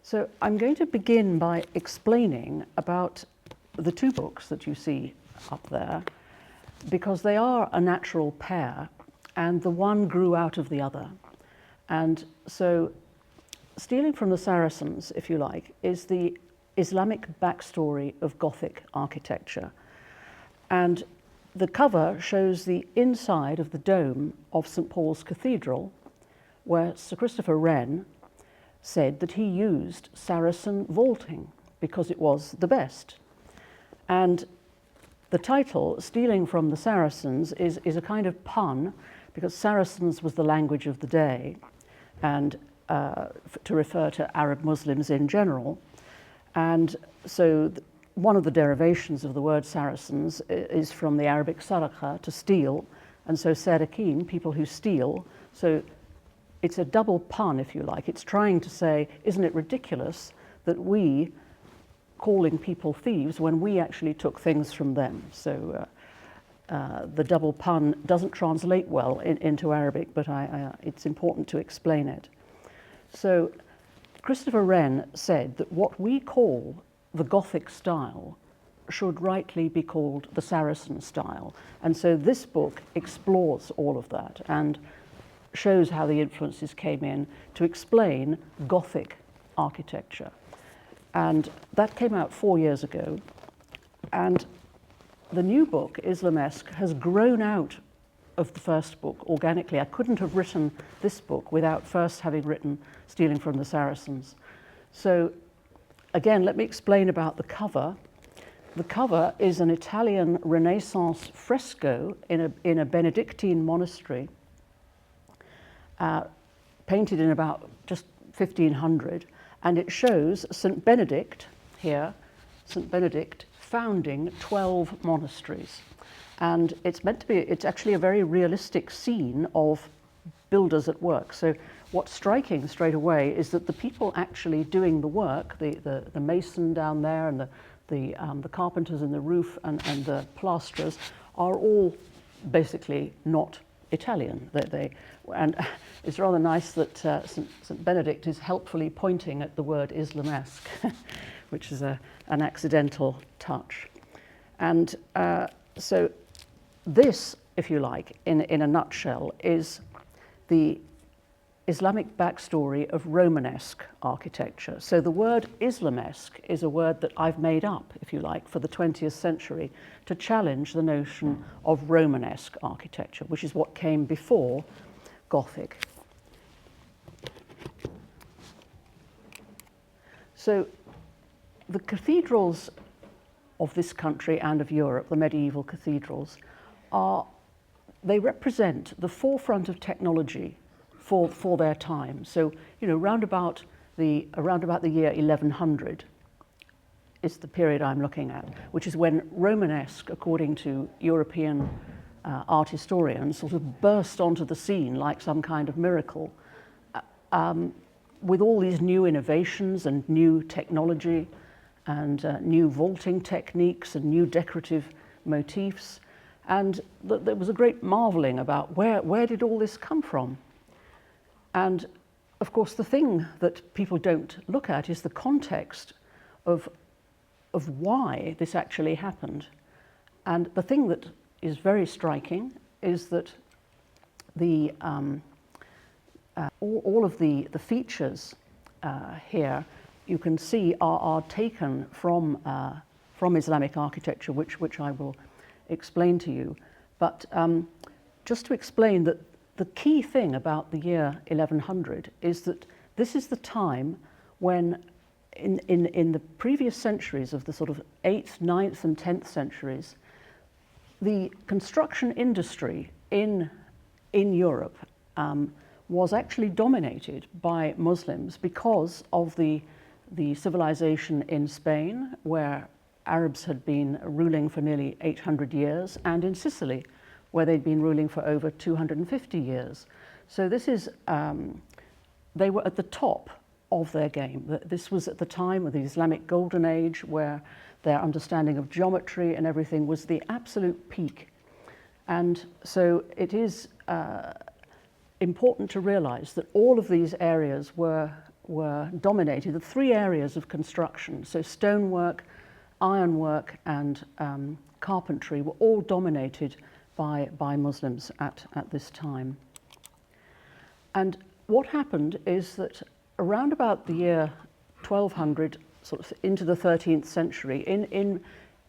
So I'm going to begin by explaining about the two books that you see up there, because they are a natural pair and the one grew out of the other. And so Stealing from the Saracens, if you like, is the Islamic backstory of Gothic architecture. And the cover shows the inside of the dome of St. Paul's Cathedral, where Sir Christopher Wren said that he used Saracen vaulting because it was the best. And the title, Stealing from the Saracens, is a kind of pun, because Saracens was the language of the day, and to refer to Arab Muslims in general. And so one of the derivations of the word Saracens is from the Arabic saraka, to steal, and so sarakin, people who steal. So it's a double pun, if you like. It's trying to say, isn't it ridiculous that we calling people thieves when we actually took things from them? So the double pun doesn't translate well into Arabic, but it's important to explain it. So Christopher Wren said that what we call the Gothic style should rightly be called the Saracen style. And so this book explores all of that and shows how the influences came in to explain Gothic architecture. And that came out 4 years ago. And the new book, Islamesque, has grown out of the first book organically. I couldn't have written this book without first having written Stealing from the Saracens. So again, let me explain about the cover. The cover is an Italian Renaissance fresco in a Benedictine monastery, painted in about just 1500, and it shows St. Benedict here, St. Benedict founding 12 monasteries. And it's actually a very realistic scene of builders at work. So what's striking straight away is that the people actually doing the work, the mason down there and the carpenters in the roof and the plasterers, are all basically not Italian. And it's rather nice that St. Benedict is helpfully pointing at the word Islamesque, which is an accidental touch. And so this, if you like, in a nutshell, is the Islamic backstory of Romanesque architecture. So the word Islamesque is a word that I've made up, if you like, for the 20th century to challenge the notion of Romanesque architecture, which is what came before Gothic. So the cathedrals of this country and of Europe, the medieval cathedrals, they represent the forefront of technology for their time. So, you know, around about the year 1100 is the period I'm looking at, which is when Romanesque, according to European art historians, sort of burst onto the scene like some kind of miracle, with all these new innovations and new technology and new vaulting techniques and new decorative motifs. And there was a great marveling about where did all this come from? And of course, the thing that people don't look at is the context of why this actually happened. And the thing that is very striking is that all of the features here you can see are taken from Islamic architecture, which I will explain to you. But just to explain that the key thing about the year 1100 is that this is the time when in the previous centuries of the sort of 8th, 9th and 10th centuries, the construction industry in Europe was actually dominated by Muslims because of the civilization in Spain, where Arabs had been ruling for nearly 800 years, and in Sicily, where they'd been ruling for over 250 years. So this is, they were at the top of their game. This was at the time of the Islamic Golden Age, where their understanding of geometry and everything was the absolute peak. And so it is important to realize that all of these areas were were dominated, the three areas of construction, so stonework, ironwork and carpentry, were all dominated by Muslims at this time. And what happened is that around about the year 1200, sort of into the 13th century,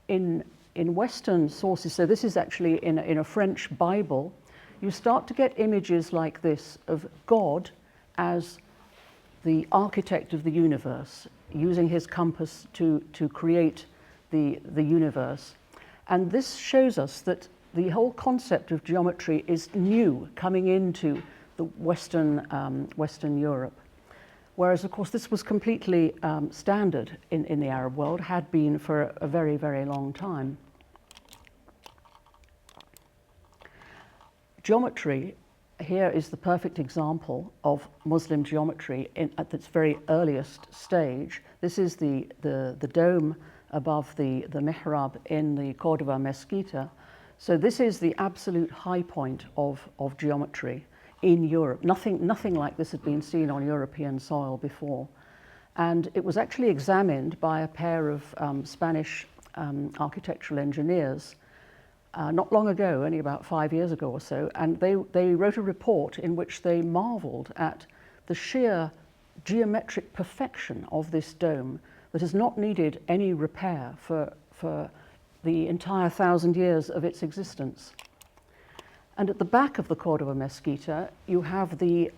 in Western sources, so this is actually in a French Bible, you start to get images like this of God as the architect of the universe, using his compass to create the universe. And this shows us that the whole concept of geometry is new, coming into the Western Europe. Whereas, of course, this was completely standard in the Arab world, had been for a very, very long time. Geometry here is the perfect example of Muslim geometry at its very earliest stage. This is the dome above the mihrab in the Cordova Mesquita. So this is the absolute high point of geometry in Europe. Nothing like this had been seen on European soil before. And it was actually examined by a pair of Spanish architectural engineers not long ago, only about 5 years ago or so, and they wrote a report in which they marveled at the sheer geometric perfection of this dome that has not needed any repair for the entire 1,000 years of its existence. And at the back of the Cordova Mesquita, you have the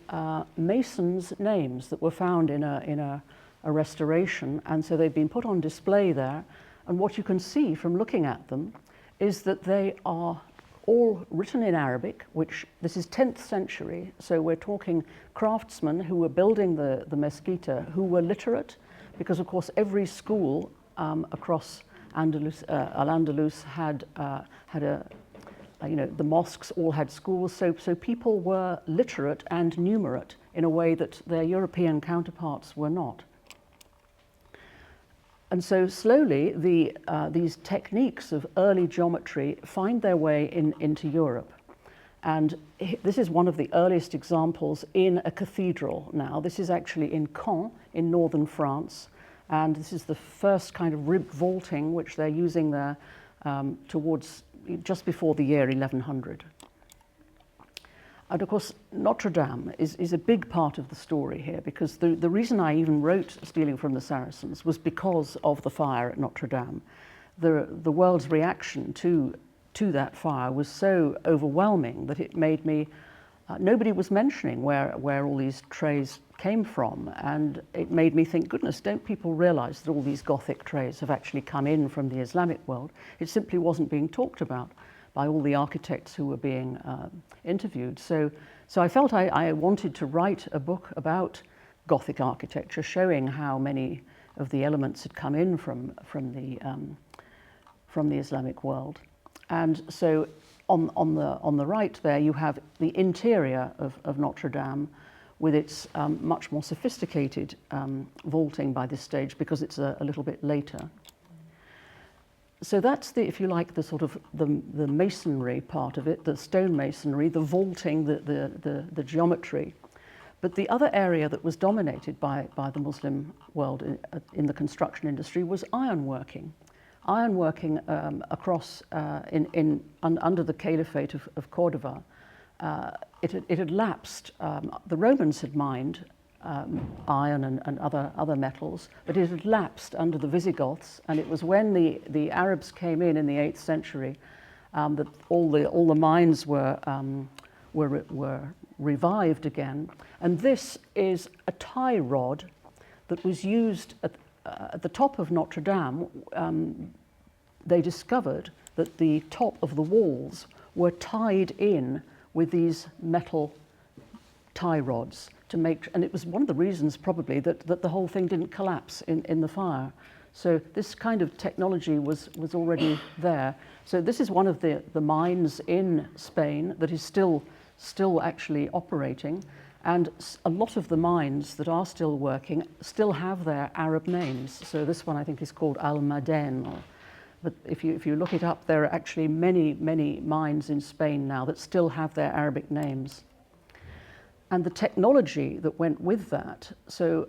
masons' names that were found in a restoration, and so they've been put on display there. And what you can see from looking at them is that they are all written in Arabic, which this is 10th century, so we're talking craftsmen who were building the mesquita who were literate, because of course every school across Al-Andalus had the mosques all had schools, so people were literate and numerate in a way that their European counterparts were not. And so slowly these techniques of early geometry find their way into Europe. And this is one of the earliest examples in a cathedral now. This is actually in Caen in northern France. And this is the first kind of ribbed vaulting which they're using there towards just before the year 1100. And of course, Notre Dame is a big part of the story here, because the reason I even wrote Stealing from the Saracens was because of the fire at Notre Dame. The world's reaction to that fire was so overwhelming that it made me, nobody was mentioning where all these trays came from, and it made me think, goodness, don't people realize that all these Gothic trays have actually come in from the Islamic world? It simply wasn't being talked about by all the architects who were being interviewed. So I felt I wanted to write a book about Gothic architecture, showing how many of the elements had come in from the Islamic world. And so on the right there, you have the interior of Notre Dame with its much more sophisticated vaulting by this stage, because it's a little bit later. So that's if you like, the sort of the masonry part of it, the stone masonry, the vaulting, the geometry. But the other area that was dominated by the Muslim world in the construction industry was ironworking. Ironworking across under the Caliphate of Cordova, it had lapsed. The Romans had mined iron and other metals, but it had lapsed under the Visigoths, and it was when the Arabs came in the 8th century that all the mines were revived again. And this is a tie rod that was used at the top of Notre Dame. They discovered that the top of the walls were tied in with these metal tie rods to make, and it was one of the reasons probably that the whole thing didn't collapse in the fire. So this kind of technology was already there. So this is one of the mines in Spain that is still actually operating, and a lot of the mines that are still working still have their Arab names. So this one I think is called Al-Maden. But if you look it up, there are actually many mines in Spain now that still have their Arabic names. And the technology that went with that, so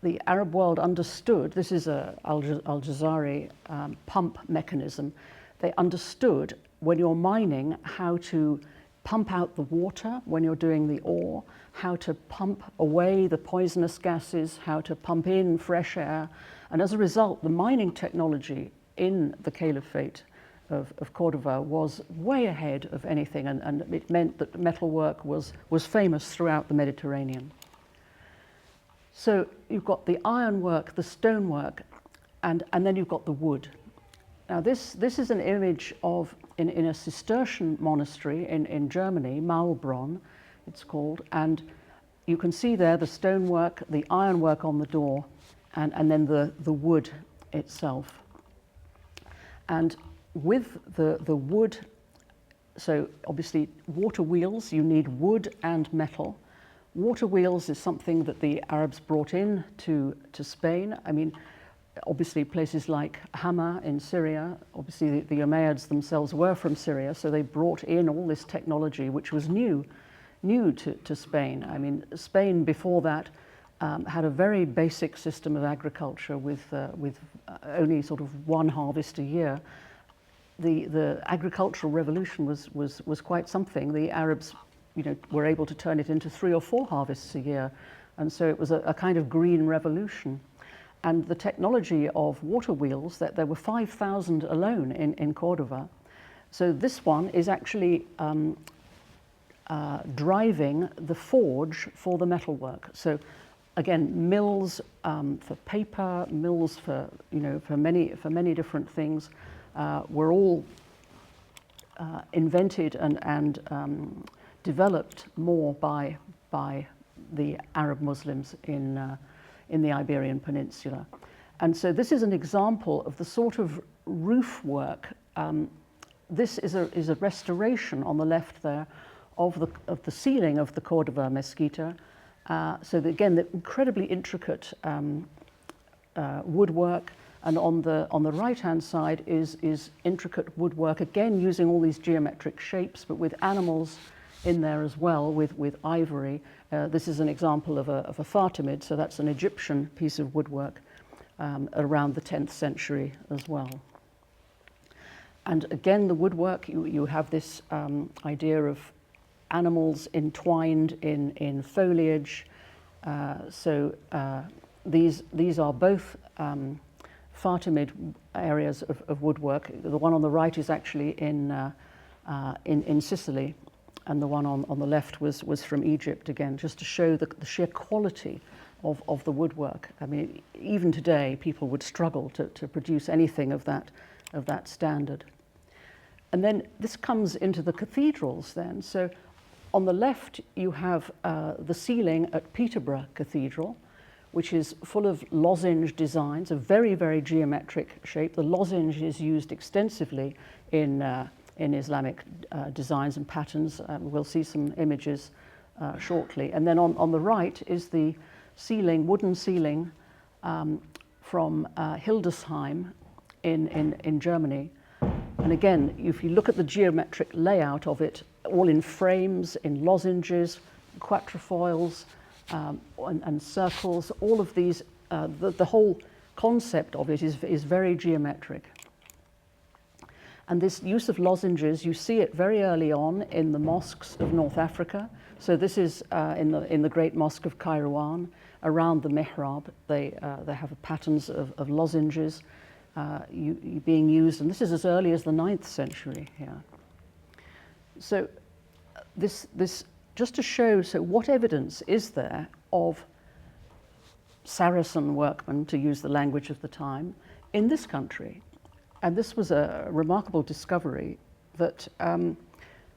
the Arab world understood, this is a Al-Jazari pump mechanism. They understood when you're mining how to pump out the water when you're doing the ore, how to pump away the poisonous gases, how to pump in fresh air. And as a result, the mining technology in the Caliphate of Cordoba was way ahead of anything, and it meant that metalwork was famous throughout the Mediterranean. So you've got the ironwork, the stonework, and then you've got the wood. Now this is an image of, in a Cistercian monastery in Germany, Maulbronn it's called, and you can see there the stonework, the ironwork on the door, and then the wood itself. And with the wood, so obviously water wheels, you need wood and metal. Water wheels is something that the Arabs brought in to Spain. I mean, obviously places like Hama in Syria, obviously the Umayyads themselves were from Syria, so they brought in all this technology which was new to Spain. I mean, Spain before that had a very basic system of agriculture with only sort of one harvest a year. The agricultural revolution was quite something. The Arabs, were able to turn it into 3 or 4 harvests a year, and so it was a kind of green revolution. And the technology of water wheels, that there were 5,000 alone in Cordoba. So this one is actually driving the forge for the metalwork. So again, mills for paper, mills for many different things were all invented and developed more by the Arab Muslims in the Iberian Peninsula. And so this is an example of the sort of roof work. This is a restoration on the left there of the ceiling of the Cordoba Mesquita. So that, again, the incredibly intricate woodwork, and on the right-hand side is intricate woodwork, again using all these geometric shapes, but with animals in there as well, with ivory. This is an example of a Fatimid, so that's an Egyptian piece of woodwork around the 10th century as well. And again, the woodwork, you have this idea of animals entwined in foliage. So these are both Fatimid areas of woodwork. The one on the right is actually in Sicily, and the one on the left was from Egypt, again, just to show the sheer quality of the woodwork. I mean, even today, people would struggle to produce anything of that standard. And then this comes into the cathedrals then. So on the left, you have the ceiling at Peterborough Cathedral, which is full of lozenge designs, a very, very geometric shape. The lozenge is used extensively in Islamic designs and patterns. We'll see some images shortly. And then on the right is the ceiling, wooden ceiling from Hildesheim in Germany. And again, if you look at the geometric layout of it, all in frames, in lozenges, quatrefoils, and circles, all of these, the whole concept of it is very geometric. And this use of lozenges, you see it very early on in the mosques of North Africa. So this is in the great mosque of Kairouan, around the mihrab. They have patterns of lozenges being used, and this is as early as the 9th century here. So this just to show, so what evidence is there of Saracen workmen, to use the language of the time, in this country? And this was a remarkable discovery, that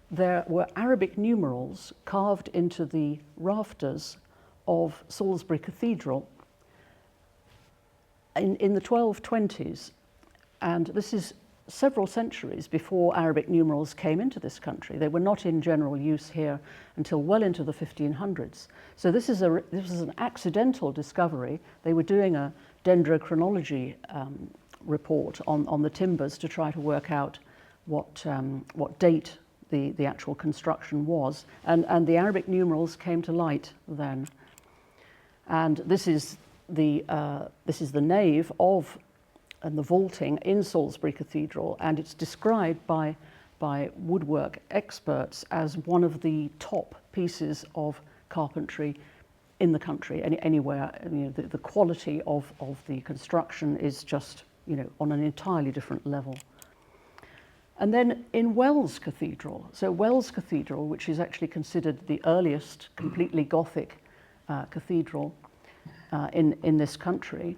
there were Arabic numerals carved into the rafters of Salisbury Cathedral in the 1220s. And this is several centuries before Arabic numerals came into this country. They were not in general use here until well into the 1500s. So this is an accidental discovery. They were doing a dendrochronology report on the timbers to try to work out what date the actual construction was, and the Arabic numerals came to light then. And this is this is the nave of and the vaulting in Salisbury Cathedral, and it's described by woodwork experts as one of the top pieces of carpentry in the country, anywhere. You know, the quality of the construction is just, you know, on an entirely different level. And then in Wells Cathedral, so Wells Cathedral, which is actually considered the earliest completely Gothic cathedral in this country,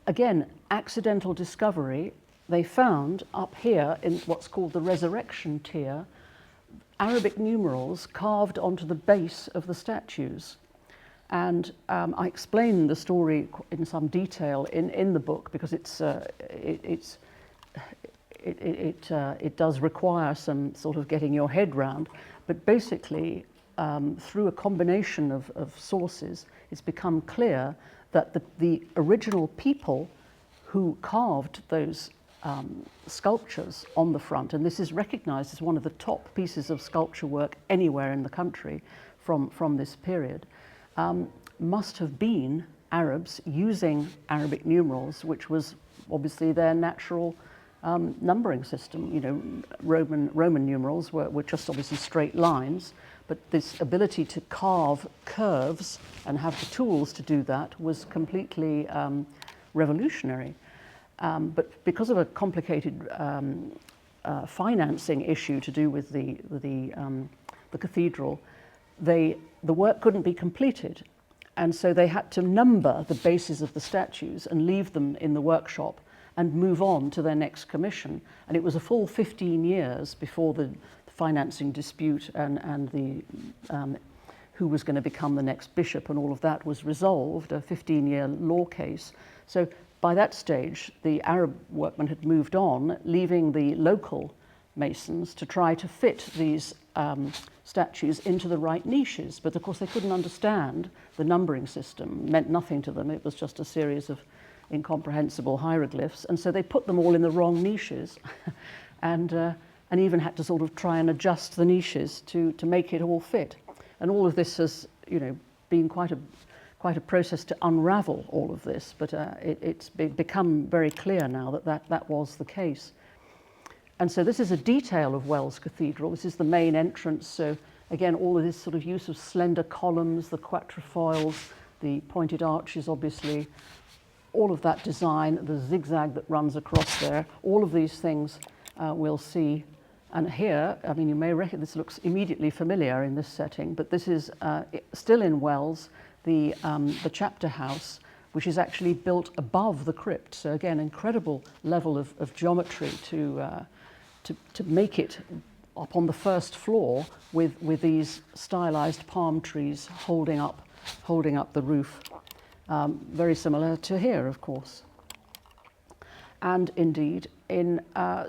again, accidental discovery. They found up here in what's called the Resurrection Tier, Arabic numerals carved onto the base of the statues. And I explain the story in some detail in the book, because it does require some sort of getting your head round. But basically, through a combination of sources, it's become clear that the original people who carved those sculptures on the front, and this is recognized as one of the top pieces of sculpture work anywhere in the country from this period, must have been Arabs using Arabic numerals, which was obviously their natural numbering system. You know, Roman numerals were just obviously straight lines, but this ability to carve curves and have the tools to do that was completely revolutionary. But because of a complicated financing issue to do with the cathedral, the work couldn't be completed, and so they had to number the bases of the statues and leave them in the workshop and move on to their next commission. And it was a full 15 years before the financing dispute and the who was going to become the next bishop and all of that was resolved, a 15-year law case. So by that stage, the Arab workmen had moved on, leaving the local masons to try to fit these statues into the right niches. But of course they couldn't understand the numbering system, meant nothing to them. It was just a series of incomprehensible hieroglyphs, and so they put them all in the wrong niches and even had to sort of try and adjust the niches to make it all fit. And all of this has, you know, been quite a process to unravel all of this, but it's become very clear now that was the case. And so this is a detail of Wells Cathedral. This is the main entrance. So again, all of this sort of use of slender columns, the quatrefoils, the pointed arches, obviously, all of that design, the zigzag that runs across there, all of these things we'll see. And here, I mean, you may reckon this looks immediately familiar in this setting, but this is still in Wells, the chapter house, which is actually built above the crypt. So again, incredible level of geometry to make it up on the first floor with these stylized palm trees holding up the roof. Very similar to here, of course. And indeed, in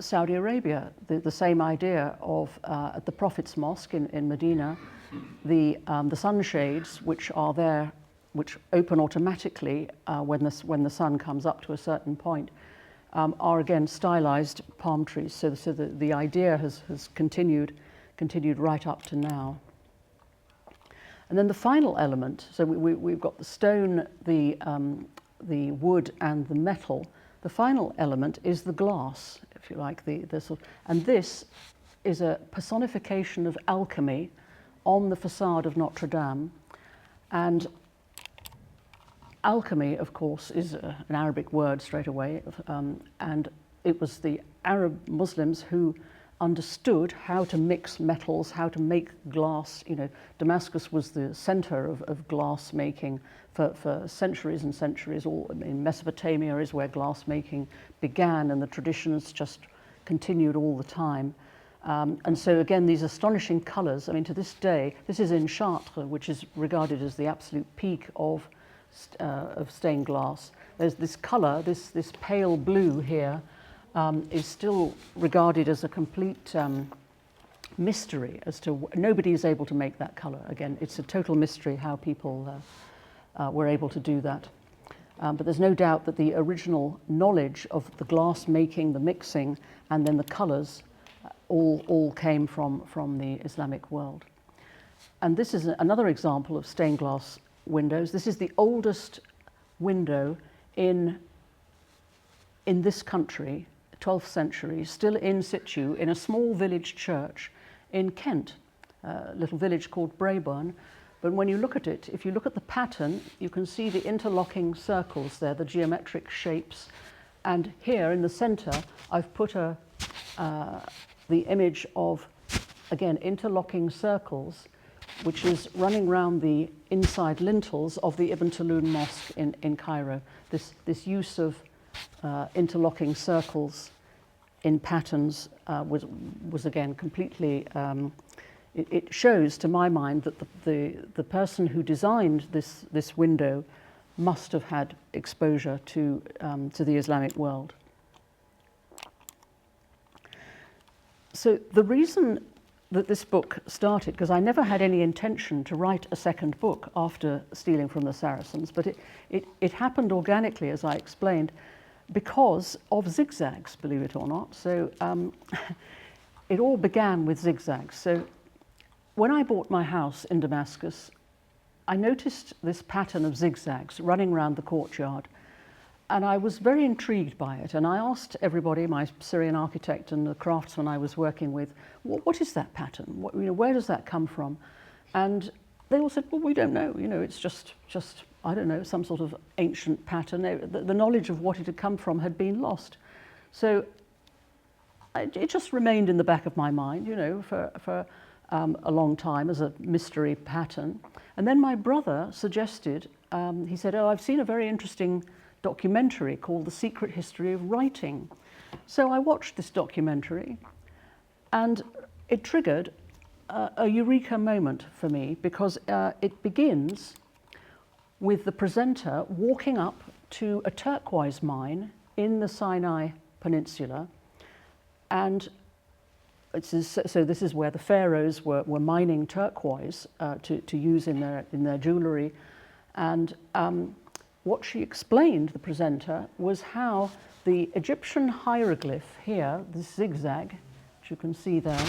Saudi Arabia, the same idea of at the Prophet's Mosque in Medina, the sunshades which are there, which open automatically when the sun comes up to a certain point, are again stylized palm trees. So the idea has continued right up to now. And then the final element, so we've got the stone, the wood and the metal. The final element is the glass, if you like, and this is a personification of alchemy on the facade of Notre Dame. And alchemy, of course, is an Arabic word straight away, and it was the Arab Muslims who understood how to mix metals, how to make glass. You know, Damascus was the center of glass making for centuries and centuries. All in Mesopotamia is where glass making began, and the traditions just continued all the time. And so again, these astonishing colors. I mean, to this day, this is in Chartres, which is regarded as the absolute peak of stained glass. There's this color, this pale blue here, is still regarded as a complete mystery as to nobody is able to make that color. Again, it's a total mystery how people were able to do that. But there's no doubt that the original knowledge of the glass making, the mixing, and then the colors all came from the Islamic world. And this is another example of stained glass windows. This is the oldest window in this country, 12th century, still in situ, in a small village church in Kent, a little village called Brabourne. But when you look at it, if you look at the pattern, you can see the interlocking circles there, the geometric shapes. And here in the center, I've put the image of, again, interlocking circles, which is running around the inside lintels of the Ibn Tulun Mosque in Cairo. This use of interlocking circles in patterns was again completely, it shows to my mind that the person who designed this window must have had exposure to the Islamic world. So the reason that this book started, because I never had any intention to write a second book after Stealing from the Saracens, but it happened organically, as I explained, because of zigzags, believe it or not. So it all began with zigzags. So when I bought my house in Damascus, I noticed this pattern of zigzags running around the courtyard, and I was very intrigued by it. And I asked everybody, my Syrian architect and the craftsman I was working with, what is that pattern? Where does that come from? And they all said, well, we don't know. It's just I don't know, some sort of ancient pattern. The knowledge of what it had come from had been lost. So it just remained in the back of my mind, for a long time as a mystery pattern. And then my brother suggested, he said, oh, I've seen a very interesting documentary called The Secret History of Writing. So I watched this documentary, and it triggered a eureka moment for me, because it begins with the presenter walking up to a turquoise mine in the Sinai Peninsula, and so this is where the pharaohs were mining turquoise to use in their jewellery. And what she explained, the presenter, was how the Egyptian hieroglyph here, this zigzag, which you can see there,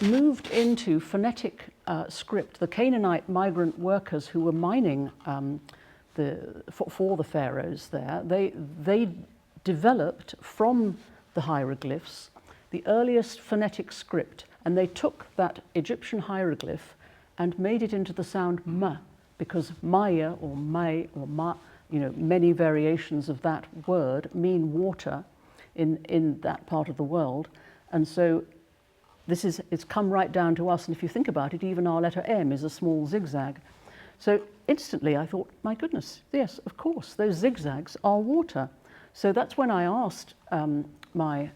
moved into phonetic script. The Canaanite migrant workers who were mining for the pharaohs there, they developed from the hieroglyphs the earliest phonetic script, and they took that Egyptian hieroglyph and made it into the sound ma, because maya or may or ma, many variations of that word mean water in that part of the world. And so it's come right down to us, and if you think about it, even our letter M is a small zigzag. So instantly I thought, my goodness, yes, of course, those zigzags are water. So that's when I asked my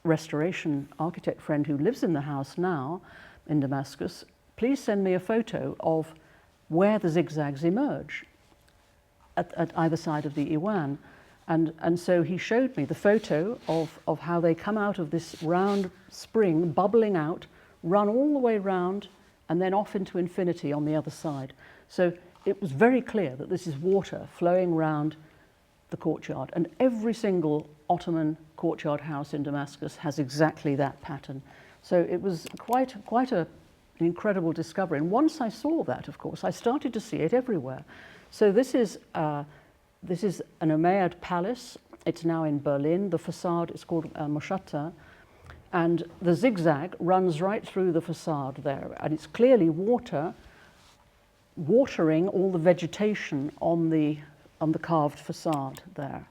restoration architect friend who lives in the house now in Damascus, please send me a photo of where the zigzags emerge at either side of the Iwan. And so he showed me the photo of how they come out of this round spring, bubbling out, run all the way round, and then off into infinity on the other side. So it was very clear that this is water flowing round the courtyard. And every single Ottoman courtyard house in Damascus has exactly that pattern. So it was quite an incredible discovery. And once I saw that, of course, I started to see it everywhere. So this is an Umayyad palace. It's now in Berlin. The facade is called Moshatta, and the zigzag runs right through the facade there, and it's clearly watering all the vegetation on the carved facade there.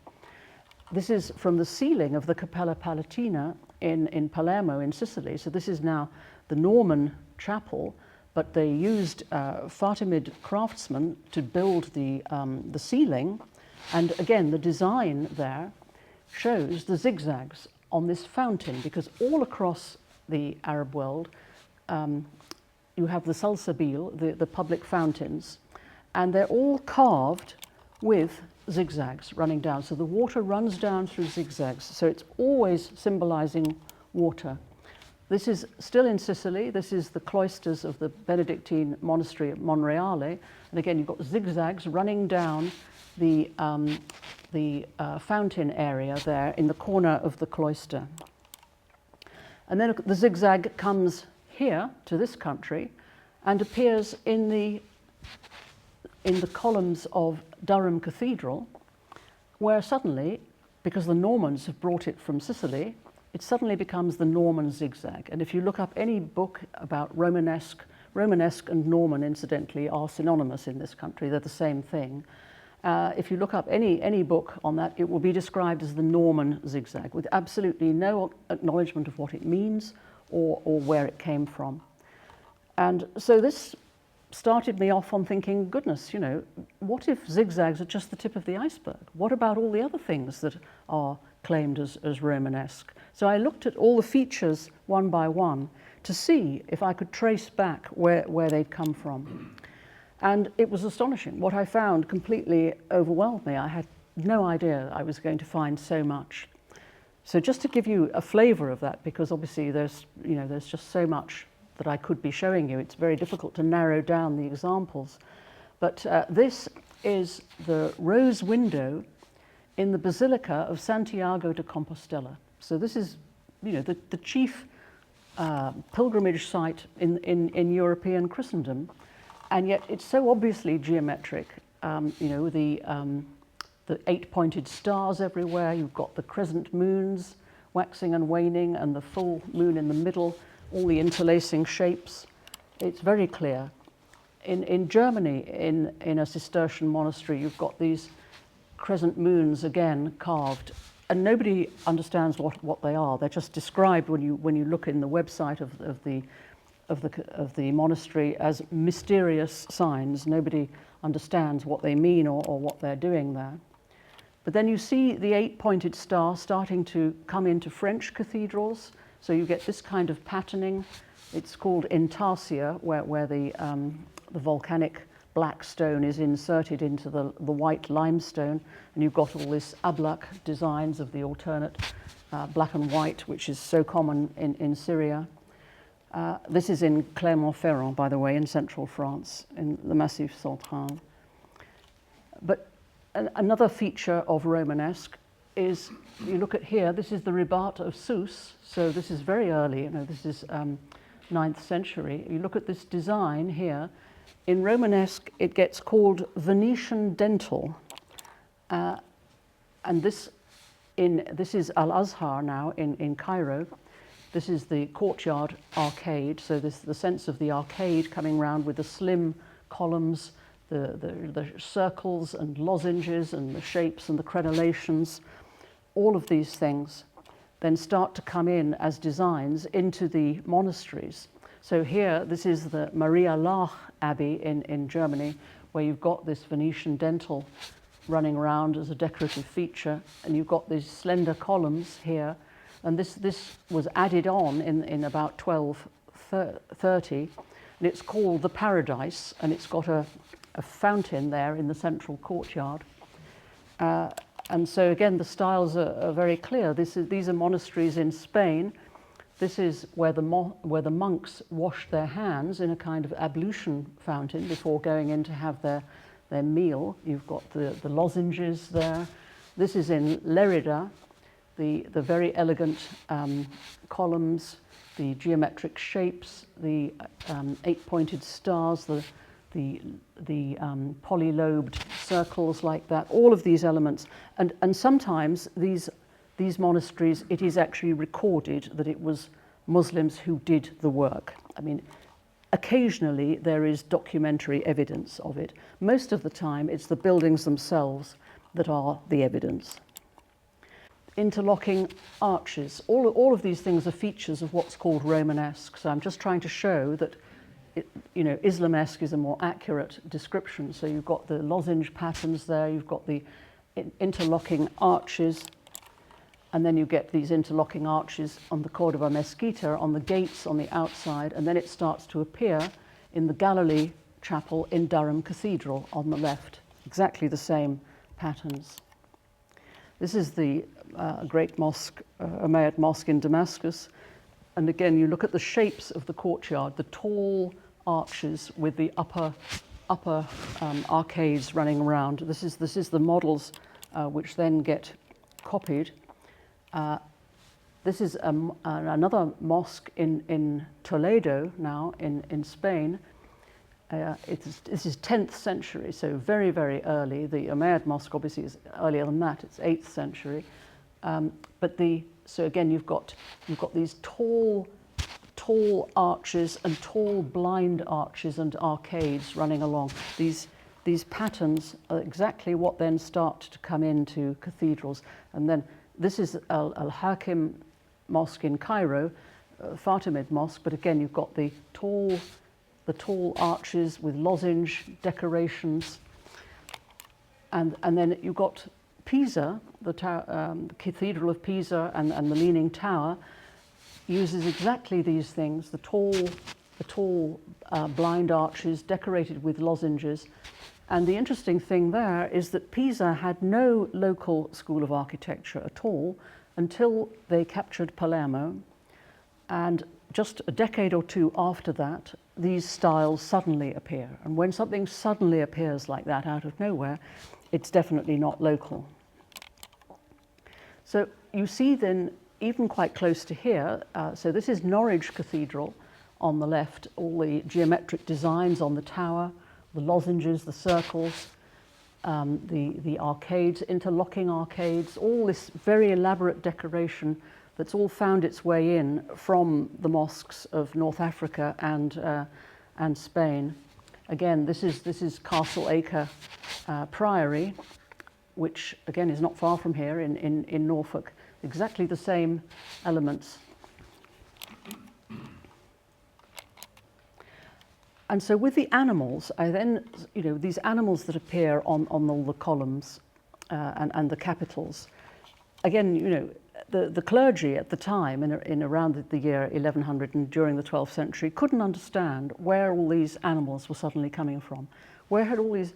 This is from the ceiling of the Cappella Palatina in Palermo in Sicily. So this is now the Norman chapel, but they used Fatimid craftsmen to build the ceiling. And again, the design there shows the zigzags on this fountain, because all across the Arab world, you have the salsabil, the public fountains, and they're all carved with zigzags running down. So the water runs down through zigzags. So it's always symbolizing water. This is still in Sicily. This is the cloisters of the Benedictine monastery at Monreale. And again, you've got zigzags running down the fountain area there in the corner of the cloister. And then the zigzag comes here to this country and appears in in the columns of Durham Cathedral, where suddenly, because the Normans have brought it from Sicily, it suddenly becomes the Norman zigzag. And if you look up any book about Romanesque and Norman, incidentally, are synonymous in this country. They're the same thing. If you look up any book on that, it will be described as the Norman zigzag, with absolutely no acknowledgement of what it means or where it came from. And so this started me off on thinking, goodness, you know, what if zigzags are just the tip of the iceberg? What about all the other things that are claimed as Romanesque? So I looked at all the features one by one to see if I could trace back where they'd come from. And it was astonishing. What I found completely overwhelmed me. I had no idea I was going to find so much. So just to give you a flavor of that, because obviously there's just so much that I could be showing you. It's very difficult to narrow down the examples. But this is the rose window in the Basilica of Santiago de Compostela. So this is, you know, the chief pilgrimage site in European Christendom, and yet it's so obviously geometric. You know, the 8-pointed stars everywhere. You've got the crescent moons waxing and waning, and the full moon in the middle. All the interlacing shapes. It's very clear. In Germany, in a Cistercian monastery, you've got these crescent moons again carved, and nobody understands what they are. They're just described when you look in the website of the monastery as mysterious signs. Nobody understands what they mean or what they're doing there. But then you see the 8-pointed star starting to come into French cathedrals. So you get this kind of patterning. It's called intarsia, where the volcanic black stone is inserted into the white limestone, and you've got all this ablak designs of the alternate black and white, which is so common in Syria. This is in Clermont-Ferrand, by the way, in central France, in the Massif Central. But another feature of Romanesque is, you look at here, this is the Ribat of Sousse, so this is very early, you know, this is 9th century. You look at this design here, in Romanesque it gets called Venetian dental, and this is Al-Azhar now in Cairo. This is the courtyard arcade, so this the sense of the arcade coming round with the slim columns, the circles and lozenges and the shapes and the crenellations. All of these things then start to come in as designs into the monasteries. So here, this is the Maria Laach Abbey in Germany, where you've got this Venetian dental running around as a decorative feature, and you've got these slender columns here. And this was added on in about 1230, and it's called the Paradise, and it's got a fountain there in the central courtyard. And so again, the styles are very clear. These are monasteries in Spain. This is where the monks washed their hands in a kind of ablution fountain before going in to have their meal. You've got the lozenges there. This is in Lerida, the very elegant columns, the geometric shapes, the 8-pointed stars, the polylobed circles like that, all of these elements. And sometimes these monasteries, it is actually recorded that it was Muslims who did the work. I mean, occasionally there is documentary evidence of it. Most of the time it's the buildings themselves that are the evidence. Interlocking arches, all of these things are features of what's called Romanesque. So I'm just trying to show that Islamesque is a more accurate description. So you've got the lozenge patterns there, you've got the interlocking arches, and then you get these interlocking arches on the Cordova Mesquita, on the gates on the outside, and then it starts to appear in the Galilee Chapel in Durham Cathedral on the left. Exactly the same patterns. This is the great mosque, Umayyad Mosque in Damascus. And again, you look at the shapes of the courtyard, the tall arches with the upper arcades running around. This is the models which then get copied. This is another mosque in Toledo now in Spain, This is 10th century, so very, very early. The Umayyad Mosque obviously is earlier than that, it's 8th century. So again, you've got these tall arches and tall blind arches and arcades running along. These patterns are exactly what then start to come into cathedrals. And then this is Al-Hakim Mosque in Cairo, Fatimid Mosque, but again you've got the tall arches with lozenge decorations. And then you've got Pisa, the Cathedral of Pisa and the Leaning Tower uses exactly these things, the tall blind arches decorated with lozenges. And the interesting thing there is that Pisa had no local school of architecture at all until they captured Palermo. And just a decade or two after that, these styles suddenly appear. And when something suddenly appears like that out of nowhere, it's definitely not local. So you see then, even quite close to here, so this is Norwich Cathedral on the left, all the geometric designs on the tower, the lozenges, the circles, the arcades, interlocking arcades, all this very elaborate decoration that's all found its way in from the mosques of North Africa and Spain. Again, this is Castle Acre Priory, which again is not far from here in Norfolk. Exactly the same elements. And so with the animals, I then, these animals that appear on all the columns and the capitals, again, the clergy at the time, in around the year 1100 and during the 12th century, couldn't understand where all these animals were suddenly coming from. Where had all these,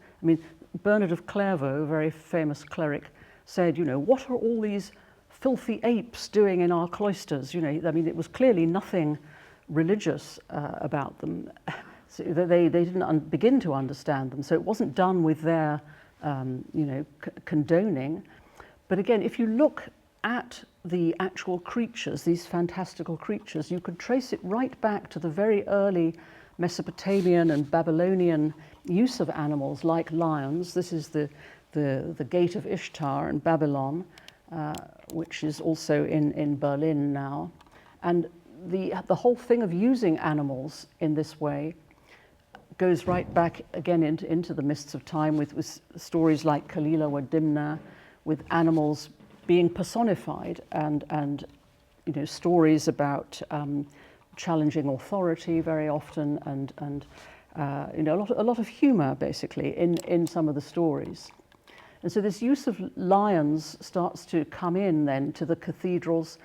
Bernard of Clairvaux, a very famous cleric, said, what are all these filthy apes doing in our cloisters? It was clearly nothing religious about them. So they didn't begin to understand them. So it wasn't done with their, condoning. But again, if you look at the actual creatures, these fantastical creatures, you could trace it right back to the very early Mesopotamian and Babylonian use of animals like lions. This is the Gate of Ishtar in Babylon, which is also in Berlin now. And the whole thing of using animals in this way goes right back again into the mists of time with stories like Kalila wa Dimna, with animals being personified and stories about challenging authority very often and a lot of humor basically in some of the stories. And so this use of lions starts to come in then to the cathedrals,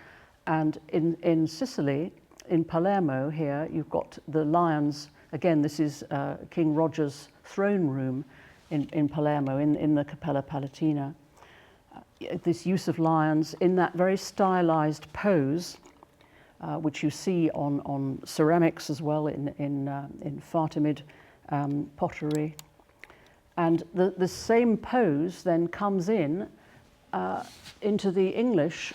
and in Sicily, in Palermo here, you've got the lions. Again, this is King Roger's throne room in Palermo, in the Cappella Palatina. This use of lions in that very stylized pose, which you see on ceramics as well in Fatimid pottery. And the same pose then comes into the English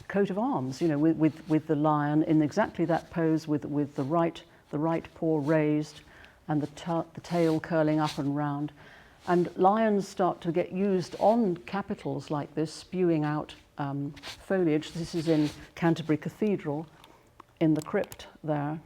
coat of arms, with the lion in exactly that pose, with the right paw raised and the tail curling up and round. And lions start to get used on capitals like this, spewing out foliage. This is in Canterbury Cathedral, in the crypt there.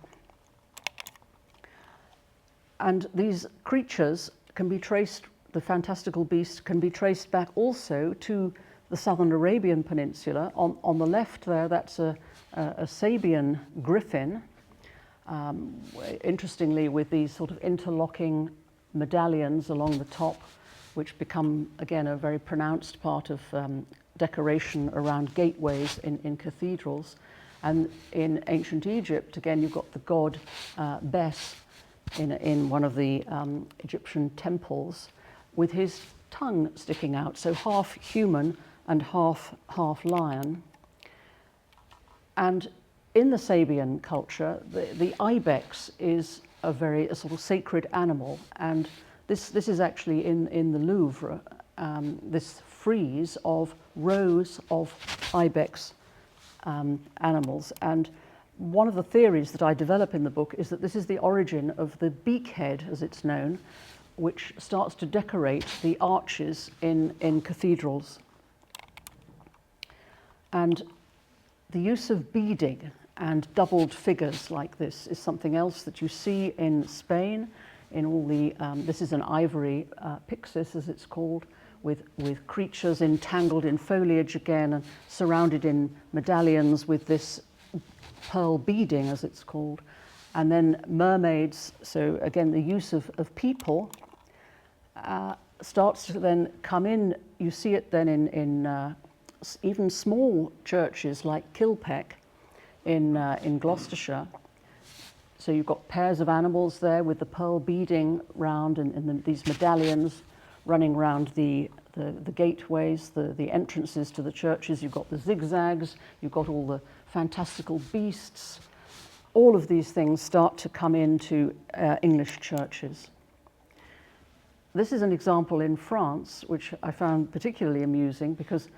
And these creatures can be traced, the fantastical beasts can be traced back also to the southern Arabian Peninsula. On the left there, that's a Sabian griffin, interestingly with these sort of interlocking medallions along the top, which become, again, a very pronounced part of decoration around gateways in cathedrals. And in ancient Egypt, again, you've got the god Bes in one of the Egyptian temples with his tongue sticking out, so half human and half lion. And in the Sabian culture, the ibex is a sort of sacred animal, and this is actually in the Louvre, this frieze of rows of ibex animals. And one of the theories that I develop in the book is that this is the origin of the beakhead, as it's known, which starts to decorate the arches in cathedrals. And the use of beading and doubled figures like this is something else that you see in Spain, in all the, this is an ivory pyxis, as it's called, with creatures entangled in foliage again and surrounded in medallions with this pearl beading, as it's called. And then mermaids, so again the use of people starts to then come in. You see it then in even small churches like Kilpeck in Gloucestershire. So you've got pairs of animals there with the pearl beading round and these medallions running round the gateways, the entrances to the churches. You've got the zigzags, you've got all the fantastical beasts. All of these things start to come into English churches. This is an example in France, which I found particularly amusing because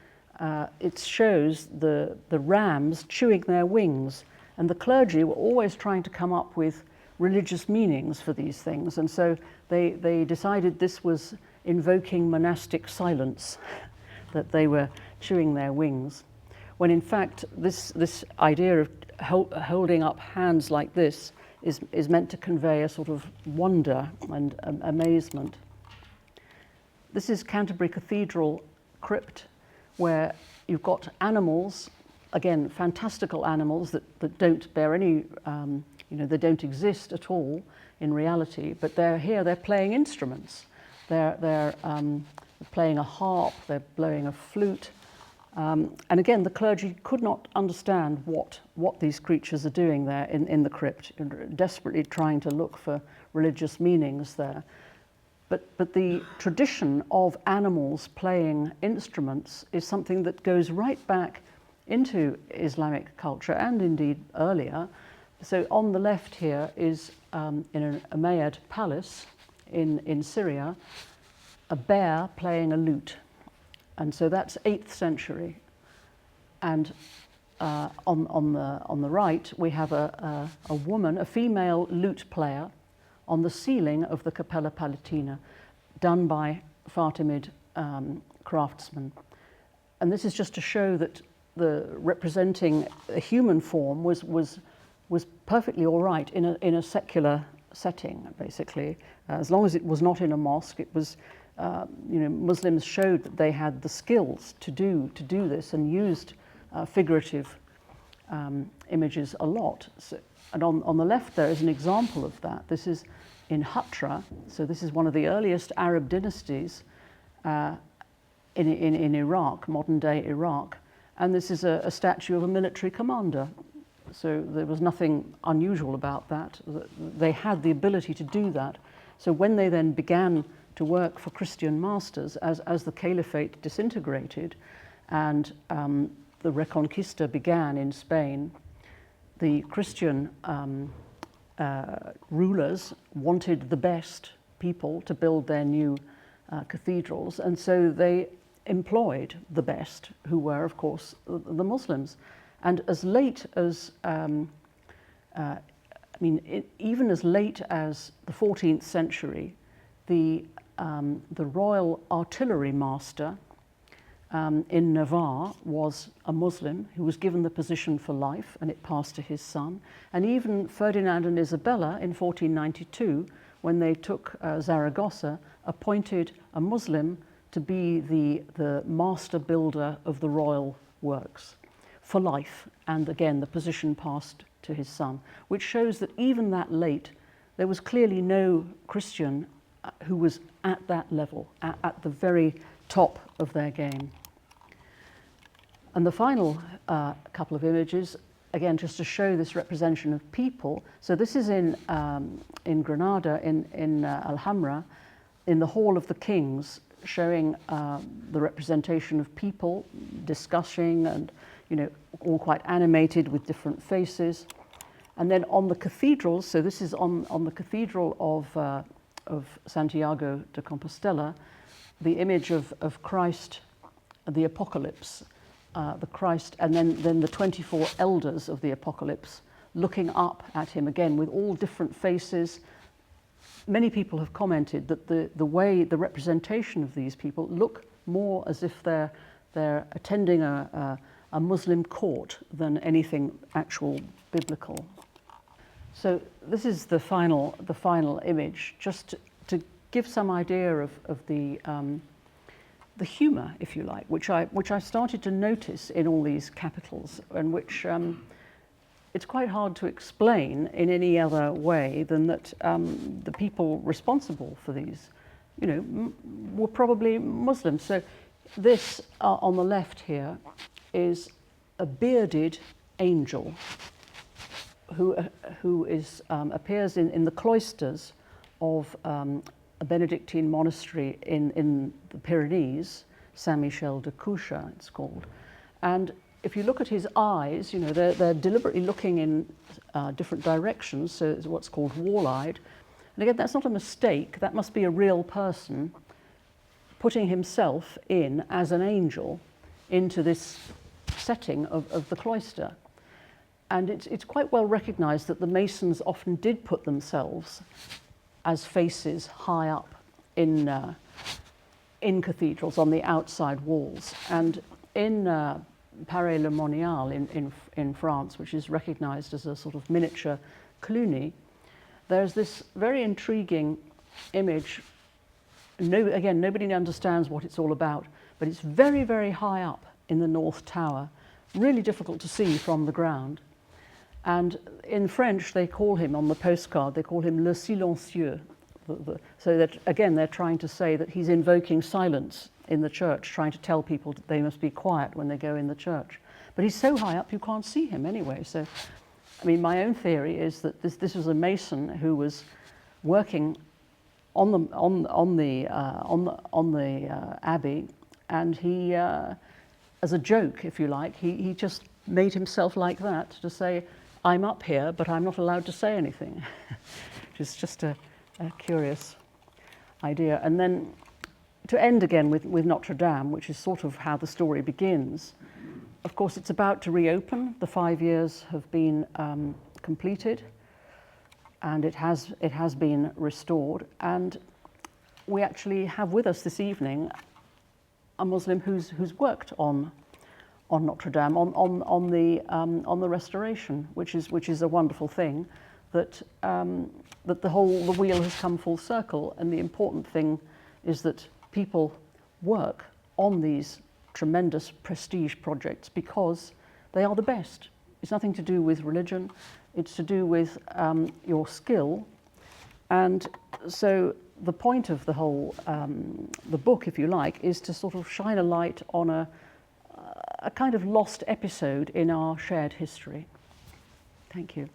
it shows the rams chewing their wings, and the clergy were always trying to come up with religious meanings for these things, and so they decided this was invoking monastic silence, that they were chewing their wings, when in fact this idea of holding up hands like this is meant to convey a sort of wonder and amazement. This is Canterbury Cathedral crypt, where you've got animals, again, fantastical animals that don't bear any, they don't exist at all in reality, but they're here, they're playing instruments. They're playing a harp, they're blowing a flute. And again, the clergy could not understand what these creatures are doing there in the crypt, desperately trying to look for religious meanings there. But the tradition of animals playing instruments is something that goes right back into Islamic culture and indeed earlier. So on the left here is in an Umayyad palace in Syria, a bear playing a lute. And so that's 8th century. And on the right, we have a woman, a female lute player, on the ceiling of the Capella Palatina, done by Fatimid craftsmen. And this is just to show that the representing a human form was perfectly all right in a secular setting, basically. As long as it was not in a mosque, it was, Muslims showed that they had the skills to do this and used figurative images a lot. So, and on the left there is an example of that. This is in Hatra, so this is one of the earliest Arab dynasties in Iraq, modern-day Iraq, and this is a statue of a military commander. So there was nothing unusual about that. They had the ability to do that. So when they then began to work for Christian masters, as the caliphate disintegrated and the Reconquista began in Spain, the Christian rulers wanted the best people to build their new cathedrals, and so they employed the best, who were, of course, the Muslims. And as late as, even as late as the 14th century, the royal artillery master in Navarre was a Muslim who was given the position for life, and it passed to his son. And even Ferdinand and Isabella in 1492, when they took Zaragoza, appointed a Muslim to be the master builder of the royal works for life. And again, the position passed to his son, which shows that even that late, there was clearly no Christian who was at that level, at the very top of their game. And the final couple of images, again, just to show this representation of people. So this is in Granada, in Alhambra, in the Hall of the Kings, showing the representation of people discussing and, all quite animated with different faces. And then on the cathedrals, so this is on the cathedral of Santiago de Compostela, the image of Christ, the Apocalypse, the Christ, and then the 24 elders of the Apocalypse looking up at him again with all different faces. Many people have commented that the way the representation of these people look more as if they're attending a Muslim court than anything actual biblical. So this is the final image, just to give some idea of the humour, if you like, which I started to notice in all these capitals, and which it's quite hard to explain in any other way than that the people responsible for these, you know, were probably Muslims. So this on the left here is a bearded angel who appears in the cloisters of a Benedictine monastery in the Pyrenees, Saint-Michel de Cuxa it's called. And if you look at his eyes, you know, they're deliberately looking in different directions, so it's what's called wall-eyed. And again, that's not a mistake, that must be a real person putting himself in as an angel into this setting of the cloister. And it's quite well recognised that the Masons often did put themselves as faces high up in cathedrals on the outside walls. And in Paray-le-Monial in France, which is recognised as a sort of miniature Cluny, there's this very intriguing image. Again, nobody understands what it's all about, but it's very, very high up in the North Tower, really difficult to see from the ground. And in French, they call him, on the postcard, they call him Le Silencieux. So that, again, they're trying to say that he's invoking silence in the church, trying to tell people that they must be quiet when they go in the church. But he's so high up you can't see him anyway. So, I mean, my own theory is that this was a Mason who was working on the abbey, and he, as a joke, if you like, he just made himself like that to say, I'm up here, but I'm not allowed to say anything, which is just a curious idea. And then to end again with Notre Dame, which is sort of how the story begins. Of course, it's about to reopen. The 5 years have been completed, and it has been restored. And we actually have with us this evening a Muslim who's worked on Notre Dame, on the restoration, which is a wonderful thing, that the wheel has come full circle. And the important thing is that people work on these tremendous prestige projects because they are the best. It's nothing to do with religion, it's to do with your skill. And so the point of the whole, the book, if you like, is to sort of shine a light on a kind of lost episode in our shared history. Thank you.